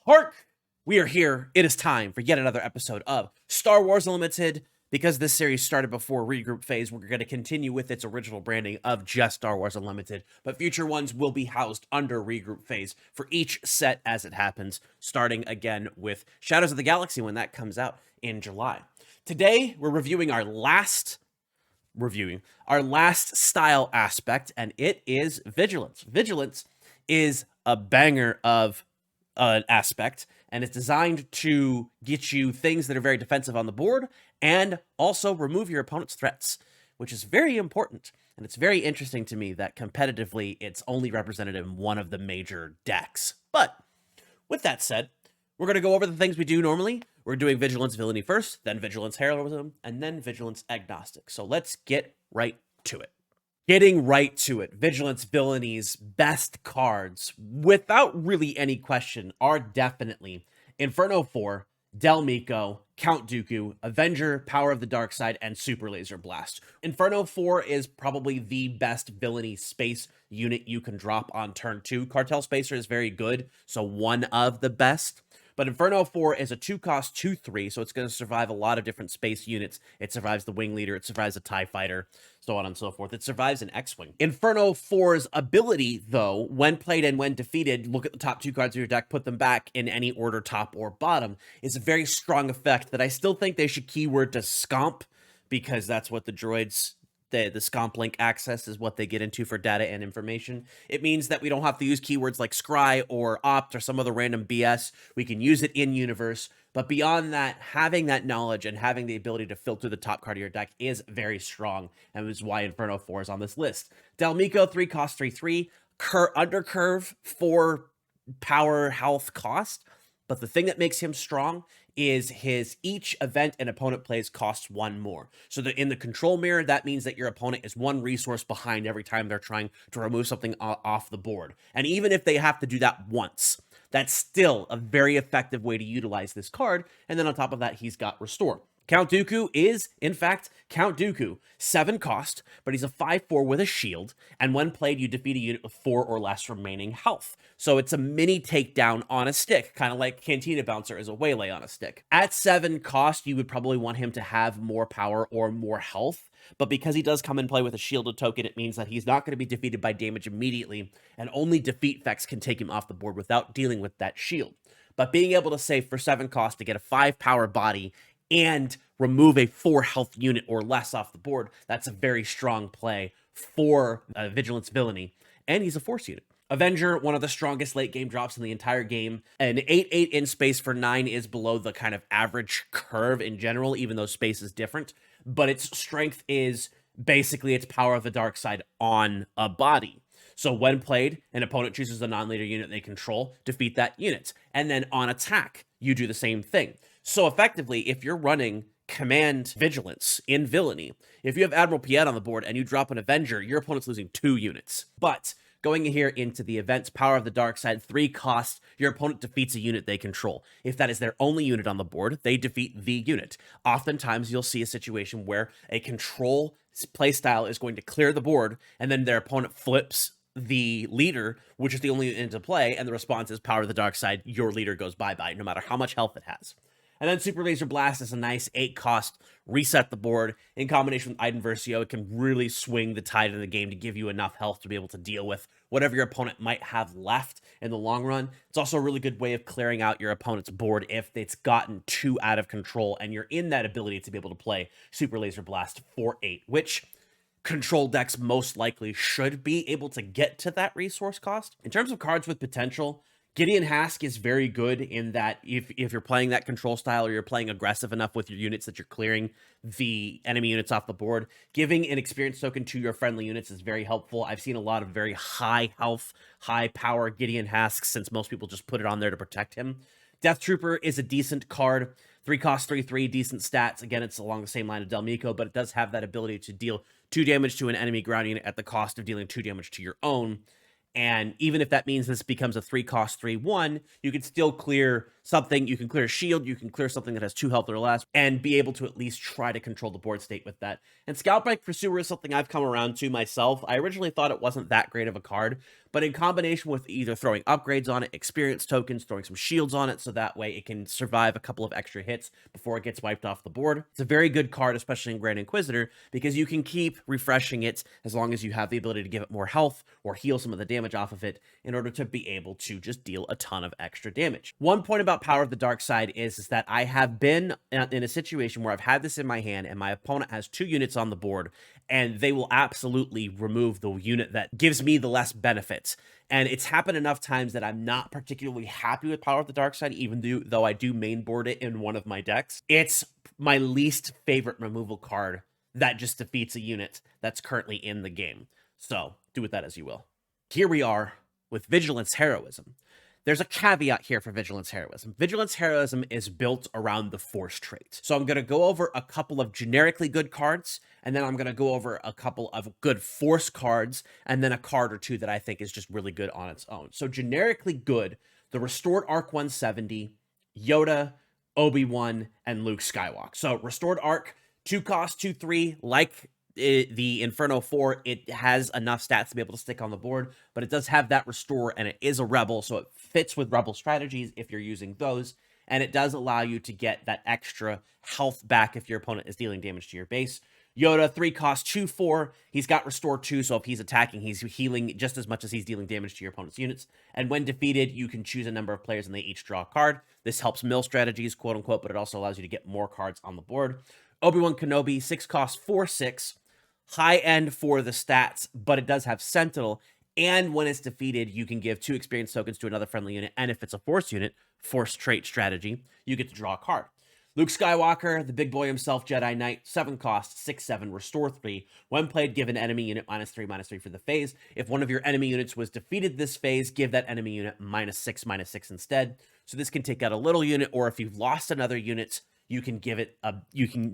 HARK! We are here. It is time for yet another episode of Star Wars Unlimited. Because this series started before regroup phase, we're going to continue with its original branding of just Star Wars Unlimited, but future ones will be housed under regroup phase for each set as it happens, starting again with Shadows of the Galaxy when that comes out in July. Today, we're reviewing our last style aspect, and it is Vigilance. Vigilance is a banger of an aspect, and it's designed to get you things that are very defensive on the board and also remove your opponent's threats, which is very important. And it's very interesting to me that competitively it's only represented in one of the major decks. But with that said, we're going to go over the things we do normally. We're doing Vigilance Villainy first, then Vigilance Heroism, and then Vigilance Agnostic. So let's get right to it. Getting right to it, Vigilance Villainies' best cards, without really any question, are definitely Inferno 4, Del Meeko, Count Dooku, Avenger, Power of the Dark Side, and Super Laser Blast. Inferno 4 is probably the best villainy space unit you can drop on turn 2. Cartel Spacer is very good, so one of the best. But Inferno 4 is a 2-cost 2/3, so it's going to survive a lot of different space units. It survives the Wing Leader, it survives a TIE Fighter, so on and so forth. It survives an X-Wing. Inferno 4's ability, though, when played and when defeated, look at the top 2 cards of your deck, put them back in any order, top or bottom, is a very strong effect that I still think they should keyword to Scomp, because that's what the droids... The Scomp link access is what they get into for data and information. It means that we don't have to use keywords like scry or opt or some other random BS. We can use it in universe. But beyond that, having that knowledge and having the ability to filter the top card of your deck is very strong, and is why Inferno 4 is on this list. Del Meeko, 3-cost 3/3, undercurve 4 power health cost. But the thing that makes him strong is his each event an opponent plays costs 1 more. So that in the control mirror, that means that your opponent is 1 resource behind every time they're trying to remove something off the board. And even if they have to do that once, that's still a very effective way to utilize this card. And then on top of that, he's got Restore. Count Dooku is, in fact, Count Dooku. 7 cost, but he's a 5/4 with a shield, and when played, you defeat a unit with 4 or less remaining health. So it's a mini takedown on a stick, kind of like Cantina Bouncer is a waylay on a stick. At 7 cost, you would probably want him to have more power or more health, but because he does come and play with a shielded token, it means that he's not going to be defeated by damage immediately, and only defeat effects can take him off the board without dealing with that shield. But being able to save for 7 cost to get a 5 power body and remove a 4 health unit or less off the board, that's a very strong play for Vigilance Villainy. And he's a Force unit. Avenger, one of the strongest late game drops in the entire game. An 8/8 in space for 9 is below the kind of average curve in general, even though space is different. But its strength is basically its Power of the Dark Side on a body. So when played, an opponent chooses a non-leader unit they control, defeat that unit. And then on attack, you do the same thing. So effectively, if you're running Command Vigilance in Villainy, if you have Admiral Piet on the board and you drop an Avenger, your opponent's losing 2 units. But going here into the event's Power of the Dark Side, 3 cost, your opponent defeats a unit they control. If that is their only unit on the board, they defeat the unit. Oftentimes, you'll see a situation where a control playstyle is going to clear the board, and then their opponent flips the leader, which is the only unit into play, and the response is Power of the Dark Side, your leader goes bye-bye, no matter how much health it has. And then Super Laser Blast is a nice 8-cost, reset the board. In combination with Iden Versio, it can really swing the tide of the game to give you enough health to be able to deal with whatever your opponent might have left in the long run. It's also a really good way of clearing out your opponent's board if it's gotten too out of control and you're in that ability to be able to play Super Laser Blast for 8, which control decks most likely should be able to get to that resource cost. In terms of cards with potential, Gideon Hask is very good in that if you're playing that control style or you're playing aggressive enough with your units that you're clearing the enemy units off the board, giving an experience token to your friendly units is very helpful. I've seen a lot of very high health, high power Gideon Hask since most people just put it on there to protect him. Death Trooper is a decent card. 3-cost 3/3, decent stats. Again, it's along the same line of Del Meeko, but it does have that ability to deal 2 damage to an enemy ground unit at the cost of dealing 2 damage to your own. And even if that means this becomes a 3-cost 3/1, you can still clear something. You can clear a shield, you can clear something that has 2 health or less, and be able to at least try to control the board state with that. And Scoutbike Pursuer is something I've come around to myself. I originally thought it wasn't that great of a card, but in combination with either throwing upgrades on it, experience tokens, throwing some shields on it, so that way it can survive a couple of extra hits before it gets wiped off the board. It's a very good card, especially in Grand Inquisitor, because you can keep refreshing it as long as you have the ability to give it more health or heal some of the damage off of it in order to be able to just deal a ton of extra damage. One point about Power of the Dark Side is that I have been in a situation where I've had this in my hand and my opponent has 2 units on the board, and they will absolutely remove the unit that gives me the less benefits. And it's happened enough times that I'm not particularly happy with Power of the Dark Side, even though I do mainboard it in one of my decks. It's my least favorite removal card that just defeats a unit that's currently in the game. So do with that as you will. Here we are with Vigilance Heroism. There's a caveat here for Vigilance Heroism. Vigilance Heroism is built around the Force trait. So I'm going to go over a couple of generically good cards, and then I'm going to go over a couple of good Force cards, and then a card or two that I think is just really good on its own. So generically good, the Restored Arc 170, Yoda, Obi-Wan, and Luke Skywalker. So Restored Arc, 2 cost, 2/3, like the Inferno 4, it has enough stats to be able to stick on the board, but it does have that restore, and it is a rebel, so it fits with rebel strategies if you're using those, and it does allow you to get that extra health back if your opponent is dealing damage to your base. Yoda, 3 cost, 2/4. He's got restore 2, so if he's attacking, he's healing just as much as he's dealing damage to your opponent's units. And when defeated, you can choose a number of players and they each draw a card. This helps mill strategies, quote unquote, but it also allows you to get more cards on the board. Obi-Wan Kenobi, 6 cost, 4/6. High end for the stats, but it does have Sentinel, and when it's defeated, you can give 2 experience tokens to another friendly unit, and if it's a Force unit, Force trait strategy, you get to draw a card. Luke Skywalker, the big boy himself, Jedi Knight, 7 cost, 6/7, restore 3. When played, give an enemy unit -3/-3 for the phase. If one of your enemy units was defeated this phase, give that enemy unit -6/-6 instead. So this can take out a little unit, or if you've lost another unit, you can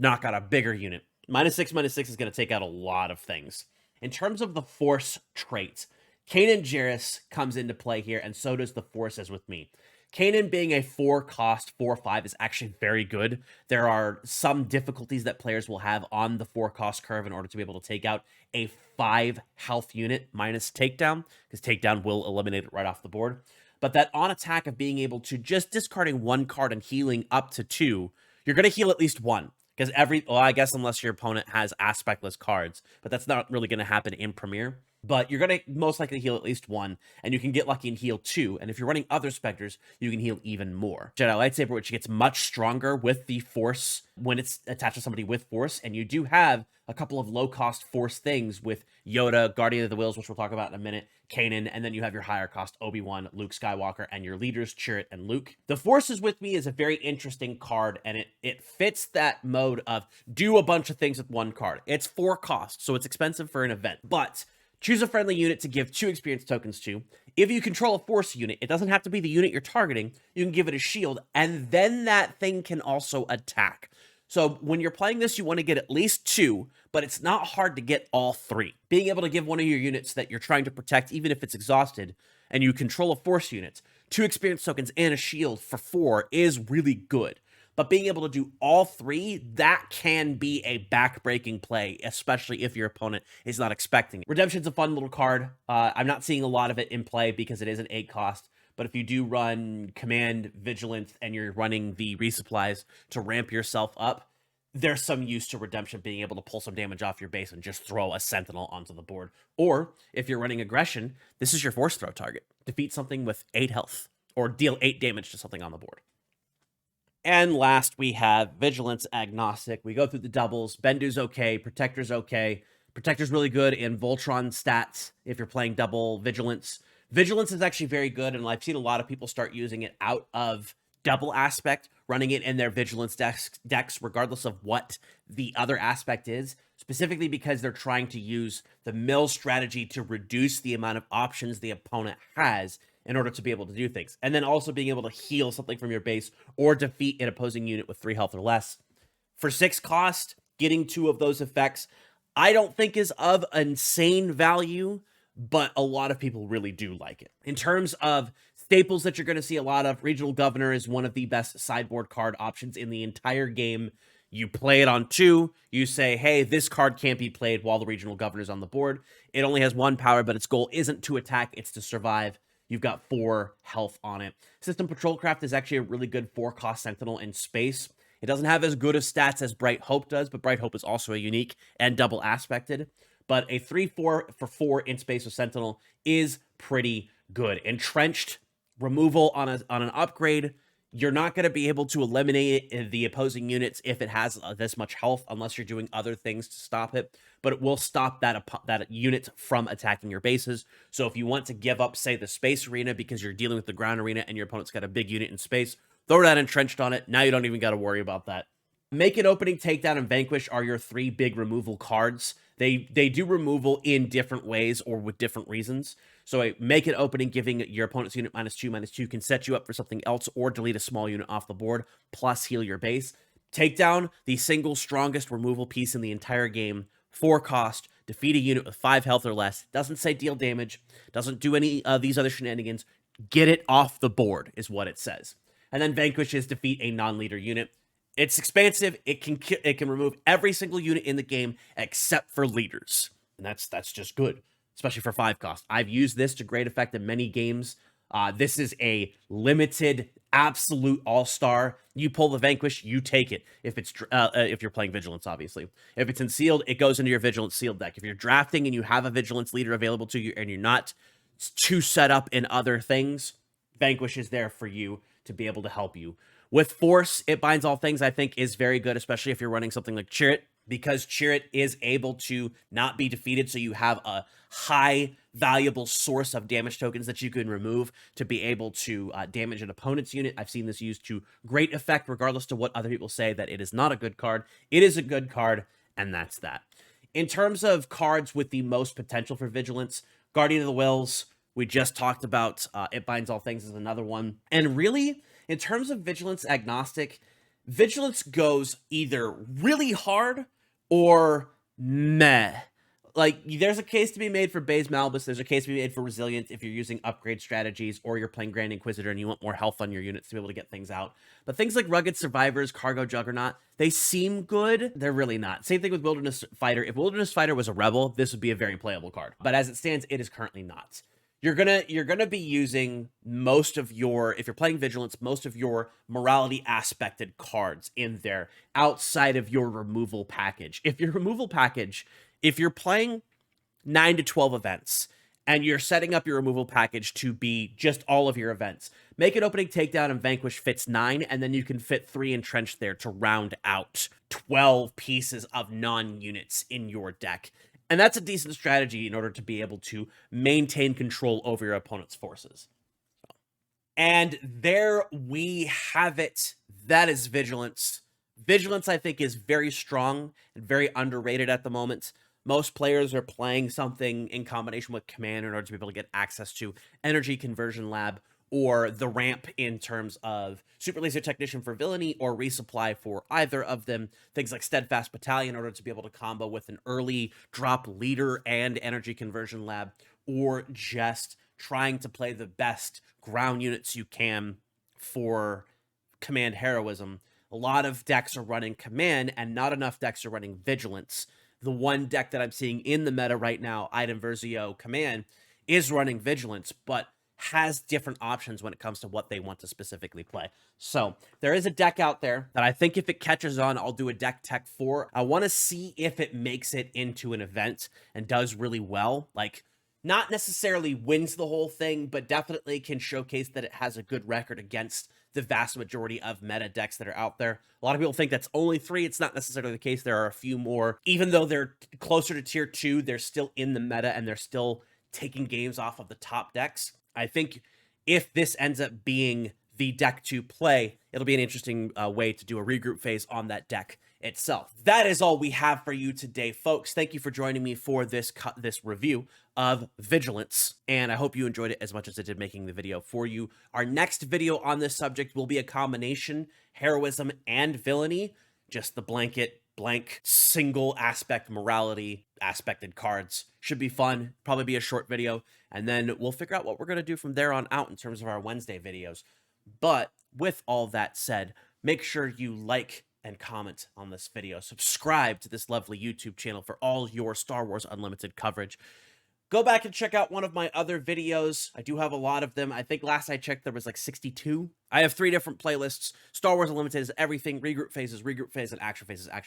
knock out a bigger unit. -6/-6 is going to take out a lot of things. In terms of the Force traits, Kanan Jarrus comes into play here, and so does the Force as with me. Kanan being a 4 cost, 4/5 is actually very good. There are some difficulties that players will have on the 4 cost curve in order to be able to take out a 5 health unit minus takedown, because takedown will eliminate it right off the board. But that on attack of being able to just discarding 1 card and healing up to 2, you're going to heal at least 1. Because I guess unless your opponent has aspectless cards, but that's not really going to happen in Premier. But you're going to most likely heal at least 1, and you can get lucky and heal 2. And if you're running other Spectres, you can heal even more. Jedi Lightsaber, which gets much stronger with the Force when it's attached to somebody with Force. And you do have a couple of low-cost Force things with Yoda, Guardian of the Wills, which we'll talk about in a minute, Kanan, and then you have your higher cost Obi-Wan, Luke Skywalker, and your leaders, Chirrut and Luke. The Forces with me is a very interesting card, and it fits that mode of do a bunch of things with 1 card. It's 4 costs, so it's expensive for an event, but choose a friendly unit to give 2 experience tokens to. If you control a Force unit, it doesn't have to be the unit you're targeting. You can give it a shield, and then that thing can also attack. So when you're playing this, you want to get at least 2, but it's not hard to get all 3. Being able to give one of your units that you're trying to protect, even if it's exhausted, and you control a Force unit, 2 experience tokens and a shield for 4 is really good. But being able to do all 3, that can be a back-breaking play, especially if your opponent is not expecting it. Redemption's a fun little card. I'm not seeing a lot of it in play because it is an 8 cost. But if you do run Command Vigilance and you're running the resupplies to ramp yourself up, there's some use to Redemption being able to pull some damage off your base and just throw a Sentinel onto the board. Or if you're running Aggression, this is your Force throw target. Defeat something with 8 health or deal 8 damage to something on the board. And last, we have Vigilance Agnostic. We go through the doubles. Bendu's okay. Protector's okay. Protector's really good in Voltron stats if you're playing double Vigilance. Vigilance is actually very good, and I've seen a lot of people start using it out of double aspect, running it in their Vigilance decks, regardless of what the other aspect is, specifically because they're trying to use the mill strategy to reduce the amount of options the opponent has in order to be able to do things. And then also being able to heal something from your base or defeat an opposing unit with 3 health or less. For 6 cost, getting 2 of those effects, I don't think is of insane value, but a lot of people really do like it. In terms of staples that you're going to see a lot of, Regional Governor is one of the best sideboard card options in the entire game. You play it on 2. You say, hey, this card can't be played while the regional governor's on the board. It only has 1 power, but its goal isn't to attack, it's to survive. You've got 4 health on it. System Patrolcraft is actually a really good 4-cost Sentinel in space. It doesn't have as good of stats as Bright Hope does, but Bright Hope is also a unique and double aspected. But a 3-4 for 4 in space with Sentinel is pretty good. Entrenched removal on an upgrade. You're not going to be able to eliminate the opposing units if it has this much health unless you're doing other things to stop it, but it will stop that unit from attacking your bases. So if you want to give up, say, the space arena because you're dealing with the ground arena and your opponent's got a big unit in space, throw that entrenched on it. Now you don't even got to worry about that. Make It Opening, Takedown, and Vanquish are your 3 big removal cards. They do removal in different ways or with different reasons. So a Make It Opening, giving your opponent's unit -2/-2 can set you up for something else or delete a small unit off the board, plus heal your base. Takedown, the single strongest removal piece in the entire game, 4 cost, defeat a unit with 5 health or less. Doesn't say deal damage, doesn't do any of these other shenanigans. Get it off the board is what it says. And then Vanquish is defeat a non-leader unit. It's expansive. It can remove every single unit in the game except for leaders, and that's just good, especially for 5 cost. I've used this to great effect in many games. This is a limited absolute all-star. You pull the Vanquish, you take it. If you're playing Vigilance, obviously. If it's in sealed, it goes into your Vigilance sealed deck. If you're drafting and you have a Vigilance leader available to you and you're not too set up in other things, Vanquish is there for you to be able to help you. With Force, It Binds All Things, I think, is very good, especially if you're running something like Chirrut, because Chirrut is able to not be defeated, so you have a high valuable source of damage tokens that you can remove to be able to damage an opponent's unit. I've seen this used to great effect, regardless to what other people say that it is not a good card. It is a good card, and that's that. In terms of cards with the most potential for Vigilance, Guardian of the Wills, we just talked about. It Binds All Things is another one. And really, in terms of Vigilance agnostic, Vigilance goes either really hard or meh. Like, there's a case to be made for Baze Malbus, there's a case to be made for Resilient if you're using upgrade strategies, or you're playing Grand Inquisitor and you want more health on your units to be able to get things out. But things like Rugged Survivors, Cargo Juggernaut, they seem good, they're really not. Same thing with Wilderness Fighter. If Wilderness Fighter was a rebel, this would be a very playable card. But as it stands, it is currently not. You're gonna be using most of your, if you're playing Vigilance, most of your morality aspected cards in there outside of your removal package. If you're playing 9 to 12 events and you're setting up your removal package to be just all of your events, Make It Opening, Takedown, and Vanquish fits 9, and then you can fit 3 Entrenched there to round out 12 pieces of non-units in your deck. And that's a decent strategy in order to be able to maintain control over your opponent's forces. And there we have it. That is Vigilance. Vigilance, I think, is very strong and very underrated at the moment. Most players are playing something in combination with Command in order to be able to get access to Energy Conversion Lab, or the ramp in terms of Super Laser Technician for Villainy, or Resupply for either of them. Things like Steadfast Battalion in order to be able to combo with an early drop leader and Energy Conversion Lab, or just trying to play the best ground units you can for Command Heroism. A lot of decks are running Command, and not enough decks are running Vigilance. The one deck that I'm seeing in the meta right now, Item Versio Command, is running Vigilance, but has different options when it comes to what they want to specifically play. So there is a deck out there that I think if it catches on, I'll do a deck tech for. I want to see if it makes it into an event and does really well. Like, not necessarily wins the whole thing, but definitely can showcase that it has a good record against the vast majority of meta decks that are out there. A lot of people think that's only 3. It's not necessarily the case. There are a few more. Even though they're closer to tier 2, they're still in the meta and they're still taking games off of the top decks. I think if this ends up being the deck to play, it'll be an interesting way to do a regroup phase on that deck itself. That is all we have for you today, folks. Thank you for joining me for this review of Vigilance, and I hope you enjoyed it as much as I did making the video for you. Our next video on this subject will be a combination heroism and villainy, just the blank single aspect morality aspected cards. Should be fun, probably be a short video, and then we'll figure out what we're going to do from there on out in terms of our Wednesday videos. But with all that said, make sure you like, and comment on this video. Subscribe to this lovely YouTube channel for all your Star Wars Unlimited coverage. Go back and check out one of my other videos. I do have a lot of them. I think last I checked, there was like 62. I have 3 different playlists. Star Wars Unlimited is everything. Regroup phase, and action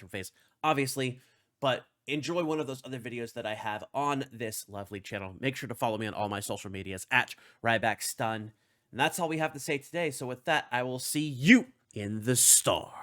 phase, obviously. But enjoy one of those other videos that I have on this lovely channel. Make sure to follow me on all my social medias at RybackStun. And that's all we have to say today. So with that, I will see you in the stars.